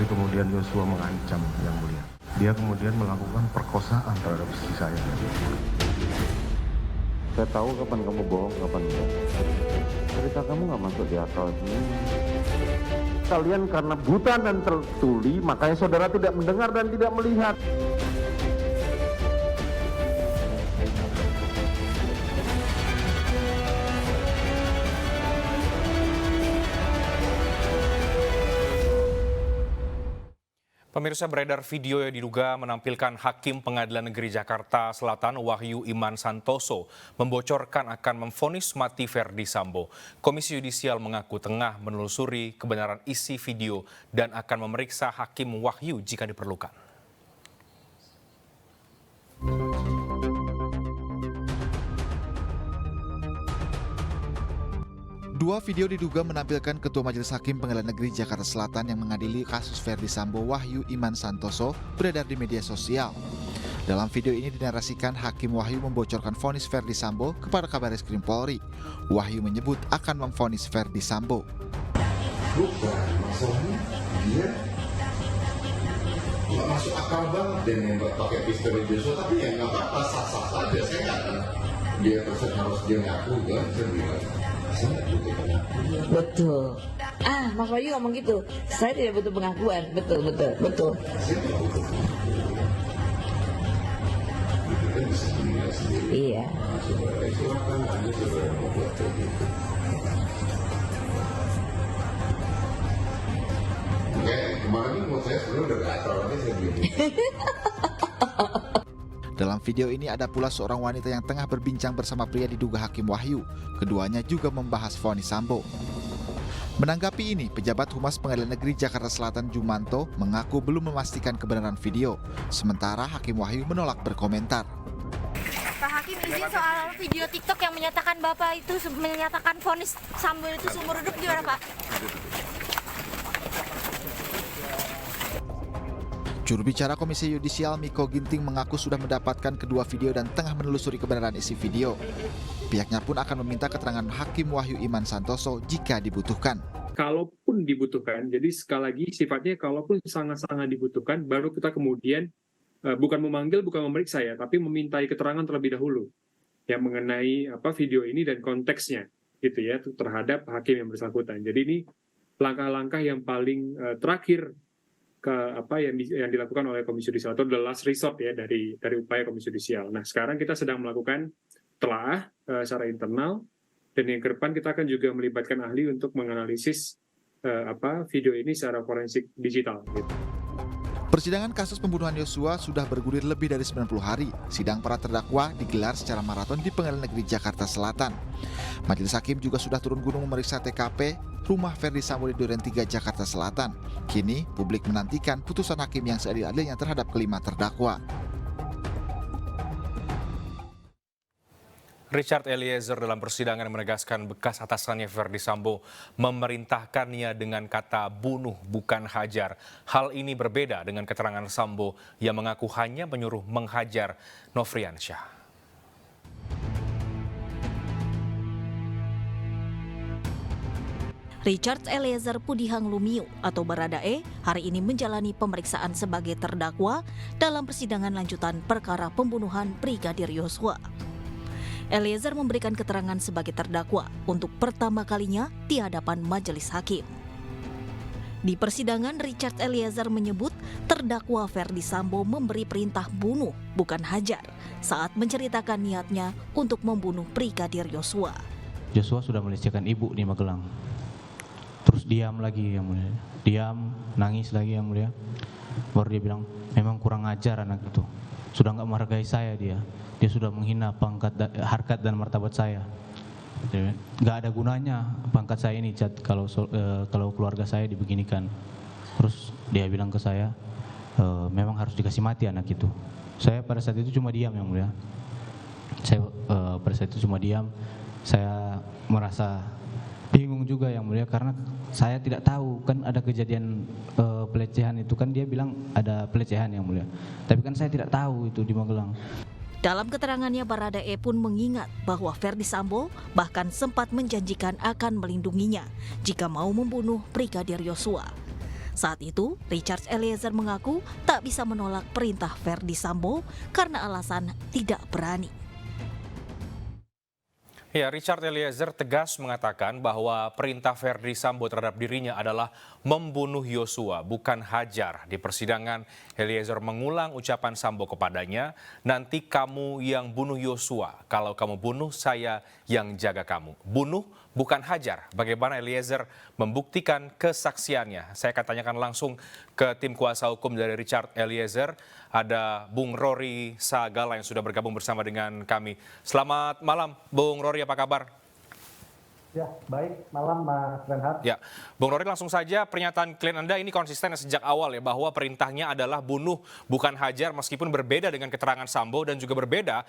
tapi kemudian Yosua mengancam yang mulia. Dia kemudian melakukan perkosaan terhadap istri saya. Saya tahu kapan kamu bohong, kapan enggak. Cerita kamu nggak masuk di akal ini. Kalian karena buta dan tertuli, makanya saudara tidak mendengar dan tidak melihat. Pemirsa, beredar video yang diduga menampilkan Hakim Pengadilan Negeri Jakarta Selatan Wahyu Iman Santoso membocorkan akan memvonis mati Verdi Sambo. Komisi Yudisial mengaku tengah menelusuri kebenaran isi video dan akan memeriksa Hakim Wahyu jika diperlukan. Dua video diduga menampilkan Ketua Majelis Hakim Pengadilan Negeri Jakarta Selatan yang mengadili kasus Verdi Sambo Wahyu Iman Santoso beredar di media sosial. Dalam video ini dinarasikan Hakim Wahyu membocorkan vonis Verdi Sambo kepada Kabareskrim Polri. Wahyu menyebut akan memvonis Verdi Sambo. Bukan, masalahnya dia nggak masuk akal banget dia nembak pakai pistol Joshua, tapi ya nggak apa-apa, sah-sah saja. Saya nggak akan dia terus harus dia ngaku kan, saya bilang. Betul. Mas Wahyu ngomong gitu. Saya tidak butuh pengakuan. Betul. Iya. Kemarin menurut saya sebenarnya udah gatal aja saya bilang. Dalam video ini ada pula seorang wanita yang tengah berbincang bersama pria diduga Hakim Wahyu. Keduanya juga membahas vonis Sambo. Menanggapi ini, pejabat Humas Pengadilan Negeri Jakarta Selatan Jumanto mengaku belum memastikan kebenaran video. Sementara Hakim Wahyu menolak berkomentar. Pak Hakim, izin soal video TikTok yang menyatakan Bapak itu menyatakan vonis Sambo itu seumur hidup gimana, Pak? Juru bicara Komisi Yudisial Miko Ginting mengaku sudah mendapatkan kedua video dan tengah menelusuri kebenaran isi video. Pihaknya pun akan meminta keterangan Hakim Wahyu Iman Santoso jika dibutuhkan. Kalaupun dibutuhkan, jadi sekali lagi sifatnya kalaupun sangat-sangat dibutuhkan, baru kita kemudian bukan memanggil, bukan memeriksa ya, tapi memintai keterangan terlebih dahulu yang mengenai video ini dan konteksnya, gitu ya, terhadap hakim yang bersangkutan. Jadi ini langkah-langkah yang paling terakhir yang dilakukan oleh Komisi Yudisial atau the last resort ya dari upaya Komisi Yudisial. Nah, sekarang kita sedang melakukan telaah secara internal, dan yang ke depan kita akan juga melibatkan ahli untuk menganalisis video ini secara forensik digital. Gitu. Persidangan kasus pembunuhan Yosua sudah bergulir lebih dari 90 hari. Sidang para terdakwa digelar secara maraton di Pengadilan Negeri Jakarta Selatan. Majelis Hakim juga sudah turun gunung memeriksa TKP rumah Verdi Sambo di Duren 3 Jakarta Selatan. Kini publik menantikan putusan hakim yang seadil-adilnya terhadap kelima terdakwa. Richard Eliezer dalam persidangan menegaskan bekas atasannya Verdi Sambo memerintahkannya dengan kata bunuh bukan hajar. Hal ini berbeda dengan keterangan Sambo yang mengaku hanya menyuruh menghajar Nofriansyah. Richard Eliezer Pudihang Lumiu atau Baradae hari ini menjalani pemeriksaan sebagai terdakwa dalam persidangan lanjutan perkara pembunuhan Brigadir Yosua. Eliezer memberikan keterangan sebagai terdakwa untuk pertama kalinya di hadapan majelis hakim. Di persidangan, Richard Eliezer menyebut terdakwa Verdi Sambo memberi perintah bunuh bukan hajar saat menceritakan niatnya untuk membunuh Brigadir Yosua. Yosua sudah melecehkan ibu di Magelang. Terus diam lagi yang mulia. Diam, nangis lagi yang mulia. Baru dia bilang, memang kurang ajar anak itu. Sudah nggak menghargai saya dia. Dia sudah menghina pangkat, harkat dan martabat saya. Nggak ada gunanya pangkat saya ini, Chat, kalau keluarga saya dibeginikan. Terus dia bilang ke saya, memang harus dikasih mati anak itu. Saya pada saat itu cuma diam yang mulia. Saya pada saat itu cuma diam. Saya merasa bingung juga yang mulia karena saya tidak tahu kan ada kejadian pelecehan itu, kan dia bilang ada pelecehan yang mulia. Tapi kan saya tidak tahu itu di Magelang. Dalam keterangannya, Baradae pun mengingat bahwa Verdi Sambo bahkan sempat menjanjikan akan melindunginya jika mau membunuh Brigadir Yosua. Saat itu, Richard Eliezer mengaku tak bisa menolak perintah Verdi Sambo karena alasan tidak berani. Ya, Richard Eliezer tegas mengatakan bahwa perintah Verdi Sambo terhadap dirinya adalah membunuh Yosua, bukan hajar. Di persidangan, Eliezer mengulang ucapan Sambo kepadanya, nanti kamu yang bunuh Yosua, kalau kamu bunuh saya yang jaga kamu. Bunuh bukan hajar. Bagaimana Eliezer membuktikan kesaksiannya? Saya akan tanyakan langsung ke tim kuasa hukum dari Richard Eliezer. Ada Bung Rory Sagala yang sudah bergabung bersama dengan kami. Selamat malam, Bung Rory, apa kabar? Ya, baik. Malam, Mas Renhard. Ya, Bung Rory, langsung saja pernyataan klien Anda ini konsisten sejak awal ya, bahwa perintahnya adalah bunuh bukan hajar, meskipun berbeda dengan keterangan Sambo dan juga berbeda,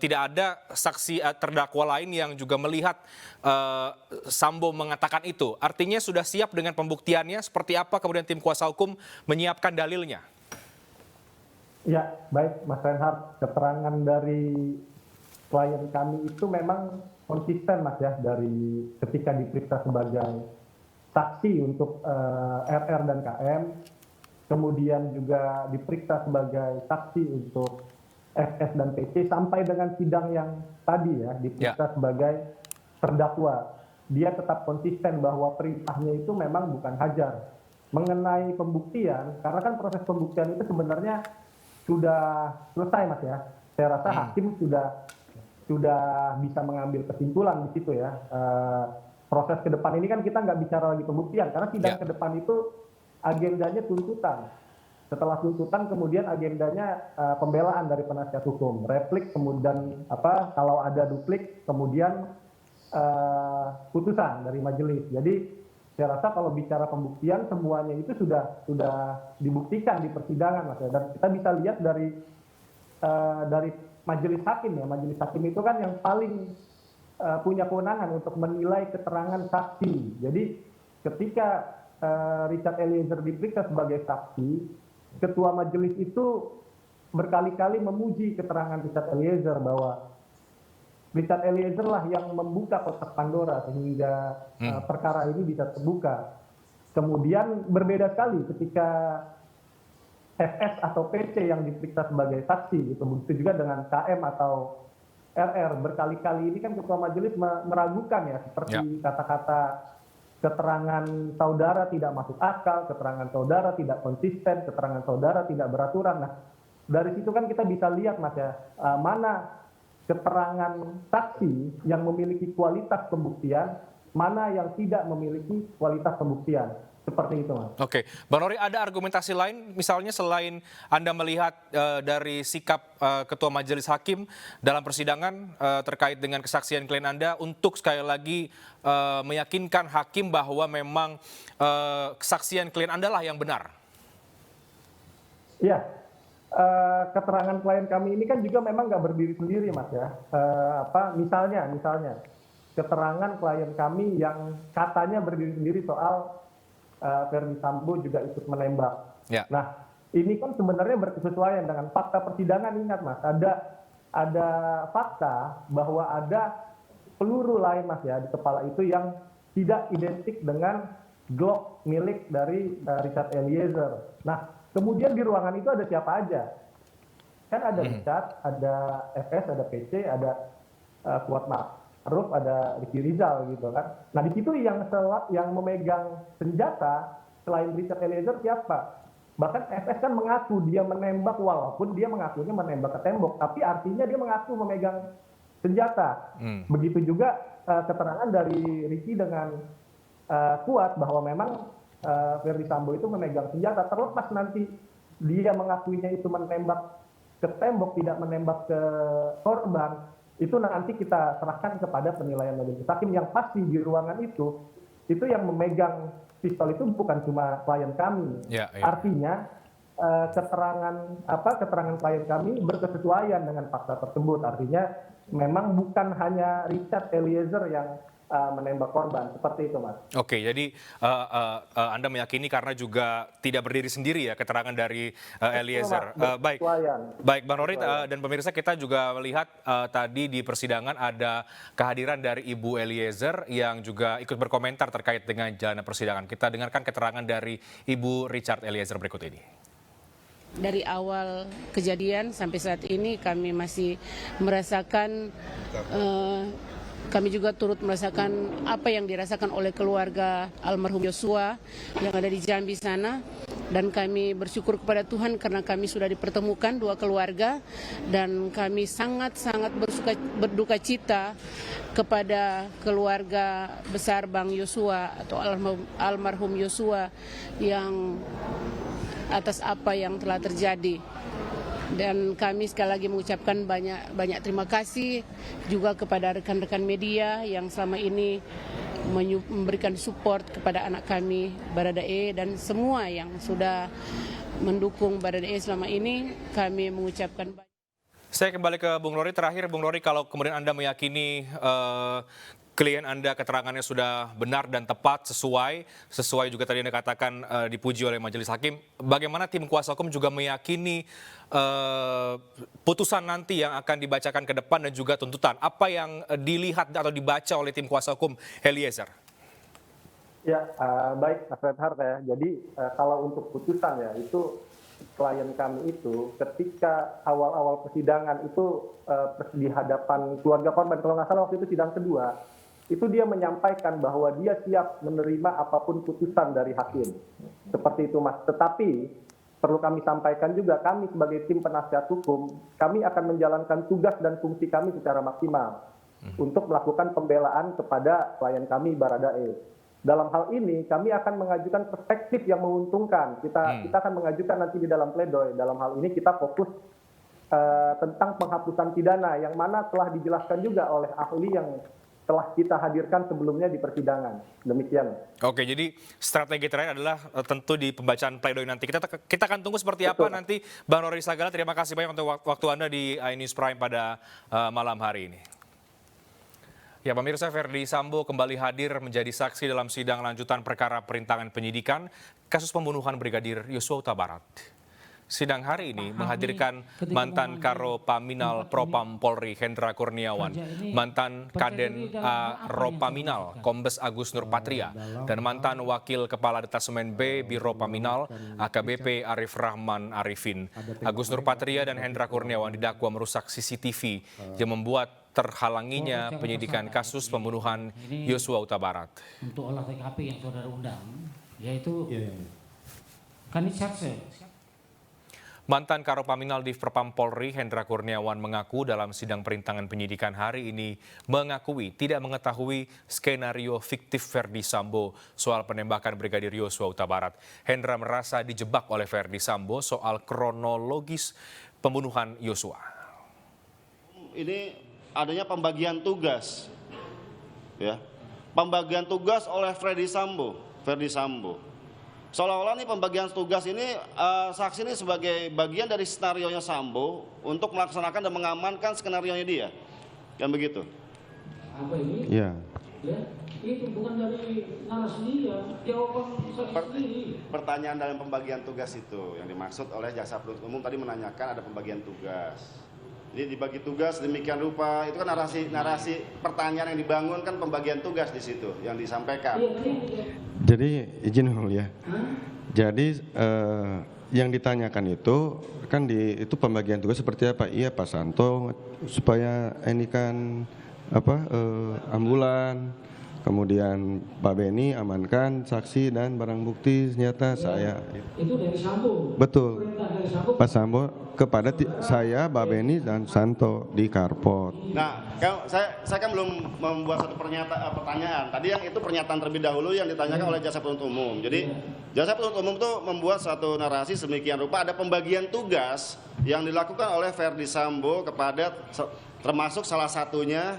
tidak ada saksi terdakwa lain yang juga melihat Sambo mengatakan itu. Artinya sudah siap dengan pembuktiannya, seperti apa kemudian tim kuasa hukum menyiapkan dalilnya? Ya, baik, Mas Renhard. Keterangan dari klien kami itu memang konsisten, Mas, ya, dari ketika diperiksa sebagai saksi untuk RR dan KM, kemudian juga diperiksa sebagai saksi untuk FS dan PC, sampai dengan sidang yang tadi ya, diperiksa sebagai terdakwa. Dia tetap konsisten bahwa perintahnya itu memang bukan hajar. Mengenai pembuktian, karena kan proses pembuktian itu sebenarnya sudah selesai, Mas, ya. Saya rasa hakim sudah bisa mengambil kesimpulan di situ ya. Proses ke depan ini kan kita nggak bicara lagi pembuktian, karena sidang ke depan itu agendanya tuntutan. Setelah tuntutan kemudian agendanya pembelaan dari penasihat hukum, replik, kemudian kalau ada duplik, kemudian putusan dari majelis. Jadi saya rasa kalau bicara pembuktian semuanya itu sudah dibuktikan di persidangan, Mas. Dan kita bisa lihat dari majelis hakim ya. Majelis hakim itu kan yang paling punya kewenangan untuk menilai keterangan saksi. Jadi ketika Richard Eliezer diperiksa sebagai saksi, ketua majelis itu berkali-kali memuji keterangan Richard Eliezer bahwa Richard Eliezer lah yang membuka kotak Pandora sehingga perkara ini bisa terbuka. Kemudian berbeda sekali ketika FS atau PC yang diperiksa sebagai saksi, gitu. Begitu juga dengan KM atau RR. Berkali-kali ini kan ketua majelis meragukan ya, seperti kata-kata keterangan saudara tidak masuk akal, keterangan saudara tidak konsisten, keterangan saudara tidak beraturan. Nah, dari situ kan kita bisa lihat, Mas, ya, mana keterangan saksi yang memiliki kualitas pembuktian, mana yang tidak memiliki kualitas pembuktian. Seperti itu, Mas. Oke, Bang Rory, ada argumentasi lain, misalnya selain Anda melihat dari sikap Ketua Majelis Hakim dalam persidangan terkait dengan kesaksian klien Anda untuk sekali lagi meyakinkan hakim bahwa memang kesaksian klien Anda lah yang benar? Iya. Keterangan klien kami ini kan juga memang nggak berdiri sendiri, Mas, ya. Misalnya keterangan klien kami yang katanya berdiri sendiri soal Verdi Sambo juga ikut menembak. Ya. Nah, ini kan sebenarnya berkesesuaian dengan fakta persidangan. Ingat, Mas, ada fakta bahwa ada peluru lain, Mas, ya, di kepala itu yang tidak identik dengan Glock milik dari Richard Eliezer. Nah, kemudian di ruangan itu ada siapa aja? Kan ada Richard, ada FS, ada PC, ada Kuat Ma'ruf, ada Ricky Rizal gitu kan. Nah, di situ yang memegang senjata selain Richard Eliezer siapa? Bahkan FS kan mengaku dia menembak, walaupun dia mengakunya menembak ke tembok, tapi artinya dia mengaku memegang senjata. Begitu juga keterangan dari Ricky dengan Kuat bahwa memang Verdi Sambo itu memegang senjata. Terlepas nanti dia mengakuinya itu menembak ke tembok, tidak menembak ke korban, itu nanti kita serahkan kepada penilaian majelis hakim. Yang pasti di ruangan itu yang memegang pistol itu bukan cuma klien kami. Artinya keterangan klien kami berkesesuaian dengan fakta tersebut. Artinya memang bukan hanya Richard Eliezer yang menembak korban. Seperti itu, Mas. Oke, jadi Anda meyakini karena juga tidak berdiri sendiri ya keterangan dari Eliezer. Baik, Bang Rory dan pemirsa, kita juga melihat tadi di persidangan ada kehadiran dari Ibu Eliezer yang juga ikut berkomentar terkait dengan jalannya persidangan. Kita dengarkan keterangan dari Ibu Richard Eliezer berikut ini. Dari awal kejadian sampai saat ini kami masih merasakan, kami juga turut merasakan apa yang dirasakan oleh keluarga almarhum Yosua yang ada di Jambi sana. Dan kami bersyukur kepada Tuhan karena kami sudah dipertemukan dua keluarga. Dan kami sangat-sangat berduka cita kepada keluarga besar Bang Yosua atau almarhum Yosua yang atas apa yang telah terjadi. Dan kami sekali lagi mengucapkan banyak terima kasih juga kepada rekan-rekan media yang selama ini memberikan support kepada anak kami Baradae dan semua yang sudah mendukung Baradae selama ini. Kami mengucapkan Saya kembali ke Bung Rory. Terakhir, Bung Rory, kalau kemudian Anda meyakini klien Anda keterangannya sudah benar dan tepat, sesuai juga tadi Anda katakan dipuji oleh Majelis Hakim, bagaimana tim kuasa hukum juga meyakini putusan nanti yang akan dibacakan ke depan dan juga tuntutan? Apa yang dilihat atau dibaca oleh tim kuasa hukum Eliezer? Ya, baik Mas Reinhardt ya. Jadi kalau untuk putusan ya, itu klien kami itu ketika awal-awal persidangan itu di hadapan keluarga korban, kalau nggak salah waktu itu sidang kedua, itu dia menyampaikan bahwa dia siap menerima apapun putusan dari hakim. Seperti itu, Mas. Tetapi perlu kami sampaikan juga, kami sebagai tim penasihat hukum, kami akan menjalankan tugas dan fungsi kami secara maksimal untuk melakukan pembelaan kepada klien kami Baradae. Dalam hal ini kami akan mengajukan perspektif yang menguntungkan. Kita akan mengajukan nanti di dalam pledoi. Dalam hal ini kita fokus tentang penghapusan pidana yang mana telah dijelaskan juga oleh ahli yang telah kita hadirkan sebelumnya di persidangan. Demikian. Oke, jadi strategi terakhir adalah tentu di pembacaan pledoi nanti. Kita akan tunggu seperti apa nanti. Bang Rory Sagala, terima kasih banyak untuk waktu Anda di iNews Prime pada malam hari ini. Ya, pemirsa, Verdi Sambo kembali hadir menjadi saksi dalam sidang lanjutan perkara perintangan penyidikan kasus pembunuhan Brigadir Yosua Huta Barat. Sidang hari ini menghadirkan mantan Karo Paminal Propam Polri Hendra Kurniawan, mantan Kaden Ropaminal Kombes Agus Nurpatria, dan mantan Wakil Kepala Detasemen B Biro Paminal AKBP Arif Rahman Arifin. Agus Nurpatria dan Hendra Kurniawan didakwa merusak CCTV yang membuat terhalanginya penyidikan kasus pembunuhan Yosua Huta Barat. Untuk olah TKP yang saudara undang, yaitu Kanitsakse. Mantan Karo Paminal Div Propam Polri Hendra Kurniawan mengaku dalam sidang perintangan penyidikan hari ini mengakui tidak mengetahui skenario fiktif Verdi Sambo soal penembakan Brigadir Yosua Huta Barat. Hendra merasa dijebak oleh Verdi Sambo soal kronologis pembunuhan Yosua. Ini adanya pembagian tugas, ya, pembagian tugas oleh Verdi Sambo. Seolah-olah nih pembagian tugas ini saksi ini sebagai bagian dari skenarionya Sambo untuk melaksanakan dan mengamankan skenarionya dia, kan begitu? Apa ini? Ya. Ya, itu bukan dari narasi dia, jawaban saksi sendiri. Pertanyaan dalam pembagian tugas itu yang dimaksud oleh jaksa penuntut umum tadi menanyakan ada pembagian tugas. Jadi dibagi tugas demikian rupa, itu kan narasi pertanyaan yang dibangun kan pembagian tugas di situ yang disampaikan. Jadi izin ya. Jadi yang ditanyakan itu kan itu pembagian tugas seperti apa? Iya Pak Santo supaya ini kan ambulan, kemudian Pak Beni amankan saksi dan barang bukti senjata saya. Itu dari Sambo. Betul. Pak Sambo kepada saya, Pak Beni dan Santo di Karpot. Nah, saya kan belum membuat satu pertanyaan. Tadi yang itu pernyataan terlebih dahulu yang ditanyakan oleh jaksa penuntut umum. Jadi jaksa penuntut umum itu membuat satu narasi sedemikian rupa ada pembagian tugas yang dilakukan oleh Verdi Sambo kepada termasuk salah satunya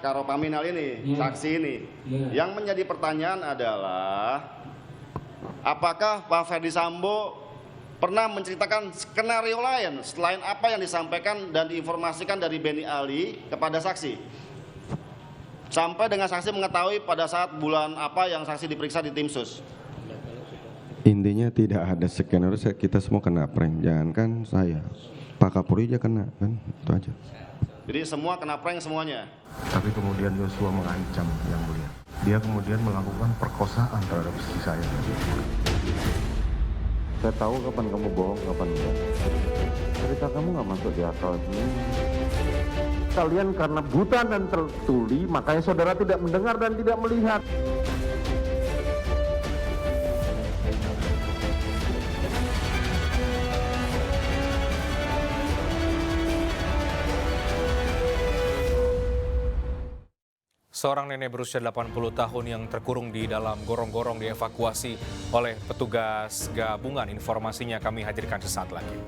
Karo Paminal ini, saksi ini. Yang menjadi pertanyaan adalah apakah Pak Verdi Sambo pernah menceritakan skenario lain selain apa yang disampaikan dan diinformasikan dari Beni Ali kepada saksi? sampai dengan saksi mengetahui pada saat bulan apa yang saksi diperiksa di tim sus? Intinya tidak ada skenario, kita semua kena prank, jangankan saya, Pak Kapolri aja kena, kan itu aja. Jadi semua kena prank semuanya. Tapi kemudian Yosua mengancam Yang Mulia. Dia kemudian melakukan perkosaan terhadap istri saya. Saya tahu kapan kamu bohong, kapan enggak. Cerita kamu nggak masuk di akal ini. Kalian karena buta dan tertuli, makanya saudara tidak mendengar dan tidak melihat. Seorang nenek berusia 80 tahun yang terkurung di dalam gorong-gorong dievakuasi oleh petugas gabungan. Informasinya kami hadirkan sesaat lagi.